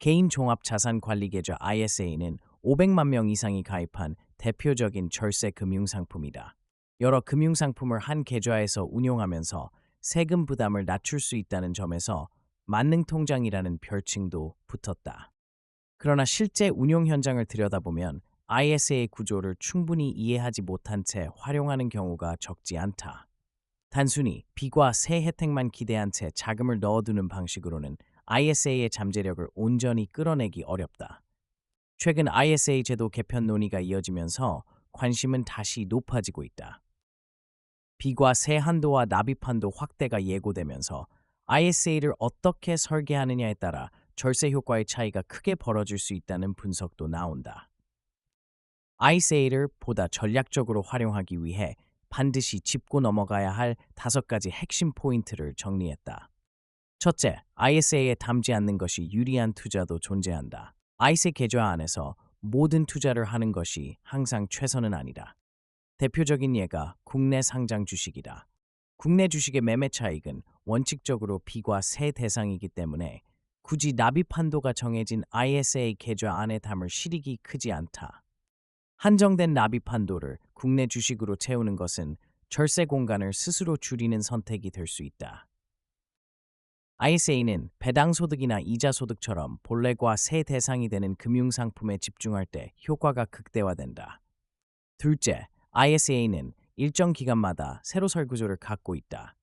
개인 종합 자산 관리 계좌 ISA는 500만 명 이상이 가입한 대표적인 절세 금융 상품이다. 여러 금융 상품을 한 계좌에서 운용하면서 세금 부담을 낮출 수 있다는 점에서 만능통장이라는 별칭도 붙었다. 그러나 실제 운용 현장을 들여다보면 ISA 구조를 충분히 이해하지 못한 채 활용하는 경우가 적지 않다. 단순히 비과 세 혜택만 기대한 채 자금을 넣어두는 방식으로는 ISA의 잠재력을 온전히 끌어내기 어렵다. 최근 ISA 제도 개편 논의가 이어지면서 관심은 다시 높아지고 있다. 비과 세 한도와 납입 한도 확대가 예고되면서 ISA를 어떻게 설계하느냐에 따라 절세 효과의 차이가 크게 벌어질 수 있다는 분석도 나온다. ISA를 보다 전략적으로 활용하기 위해 반드시 짚고 넘어가야 할 5가지 핵심 포인트를 정리했다. 첫째, ISA에 담지 않는 것이 유리한 투자도 존재한다. ISA 계좌 안에서 모든 투자를 하는 것이 항상 최선은 아니다. 대표적인 예가 국내 상장 주식이다. 국내 주식의 매매 차익은 원칙적으로 비과 세 대상이기 때문에 굳이 납입 한도가 정해진 ISA 계좌 안에 담을 실익이 크지 않다. 한정된 납입 한도를 국내 주식으로 채우는 것은 절세 공간을 스스로 줄이는 선택이 될 수 있다. ISA는 배당 소득이나 이자 소득처럼 본래과 세 대상이 되는 금융 상품에 집중할 때 효과가 극대화된다. 둘째, ISA는 일정 기간마다 새로 설 구조를 갖고 있다.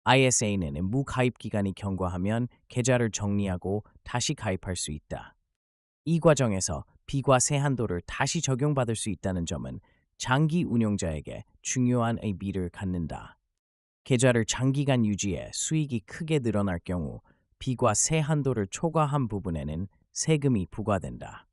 ISA는 무가입 기간이 경과하면 계좌를 정리하고 다시 가입할 수 있다. 이 과정에서 비과 세 한도를 다시 적용받을 수 있다는 점은 장기 운용자에게 중요한 의미를 갖는다. 계좌를 장기간 유지해 수익이 크게 늘어날 경우 비과 세 한도를 초과한 부분에는 세금이 부과된다.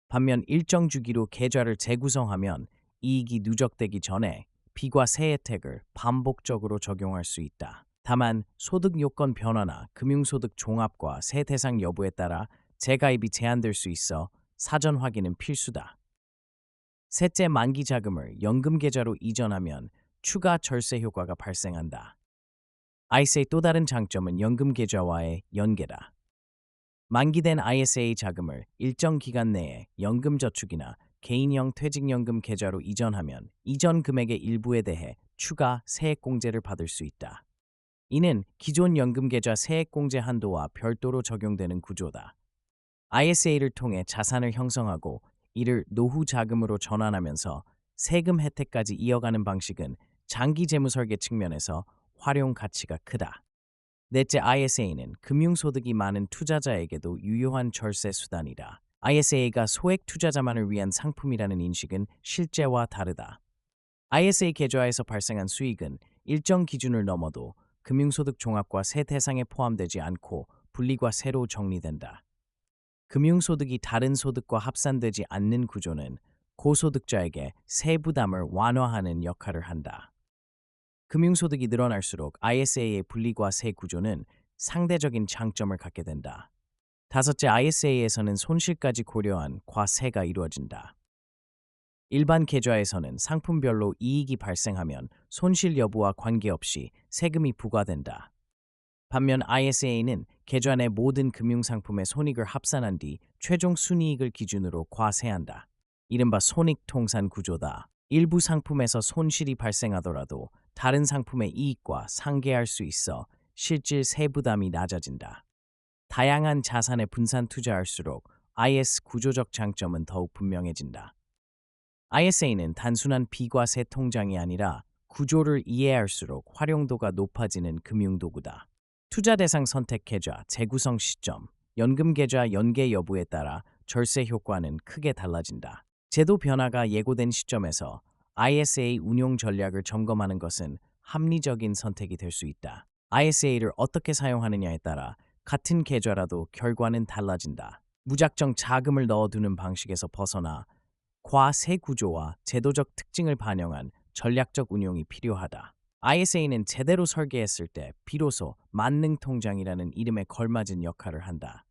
반면 일정 주기로 계좌를 재구성하면 이익이 누적되기 전에 비과 세 혜택을 반복적으로 적용할 수 있다. 다만 소득 요건 변화나 금융소득 종합과 세 대상 여부에 따라 재가입이 제한될 수 있어 사전 확인은 필수다. 셋째, 만기 자금을 연금 계좌로 이전하면 추가 절세 효과가 발생한다. ISA의 또 다른 장점은 연금 계좌와의 연계다. 만기된 ISA 자금을 일정 기간 내에 연금저축이나 개인형 퇴직연금 계좌로 이전하면 이전 금액의 일부에 대해 추가 세액공제를 받을 수 있다. 이는 기존 연금계좌 세액공제 한도와 별도로 적용되는 구조다. ISA를 통해 자산을 형성하고 이를 노후 자금으로 전환하면서 세금 혜택까지 이어가는 방식은 장기 재무 설계 측면에서 활용 가치가 크다. 넷째, ISA는 금융소득이 많은 투자자에게도 유효한 절세 수단이다. ISA가 소액 투자자만을 위한 상품이라는 인식은 실제와 다르다. ISA 계좌에서 발생한 수익은 일정 기준을 넘어도 금융소득 종합과 세 대상에 포함되지 않고 분리과 세로 정리된다. 금융소득이 다른 소득과 합산되지 않는 구조는 고소득자에게 세부담을 완화하는 역할을 한다. 금융소득이 늘어날수록 ISA의 분리과 세 구조는 상대적인 장점을 갖게 된다. 다섯째, ISA에서는 손실까지 고려한 과세가 이루어진다. 일반 계좌에서는 상품별로 이익이 발생하면 손실 여부와 관계없이 세금이 부과된다. 반면 ISA는 계좌 내 모든 금융상품의 손익을 합산한 뒤 최종 순이익을 기준으로 과세한다. 이른바 손익통산 구조다. 일부 상품에서 손실이 발생하더라도 다른 상품의 이익과 상계할 수 있어 실질 세부담이 낮아진다. 다양한 자산에 분산 투자할수록 IS 구조적 장점은 더욱 분명해진다. ISA는 단순한 비과세 통장이 아니라 구조를 이해할수록 활용도가 높아지는 금융도구다. 투자 대상 선택 계좌, 재구성 시점, 연금 계좌 연계 여부에 따라 절세 효과는 크게 달라진다. 제도 변화가 예고된 시점에서 ISA 운용 전략을 점검하는 것은 합리적인 선택이 될 수 있다. ISA를 어떻게 사용하느냐에 따라 같은 계좌라도 결과는 달라진다. 무작정 자금을 넣어두는 방식에서 벗어나 과세 구조와 제도적 특징을 반영한 전략적 운용이 필요하다. ISA는 제대로 설계했을 때 비로소 만능통장이라는 이름에 걸맞은 역할을 한다.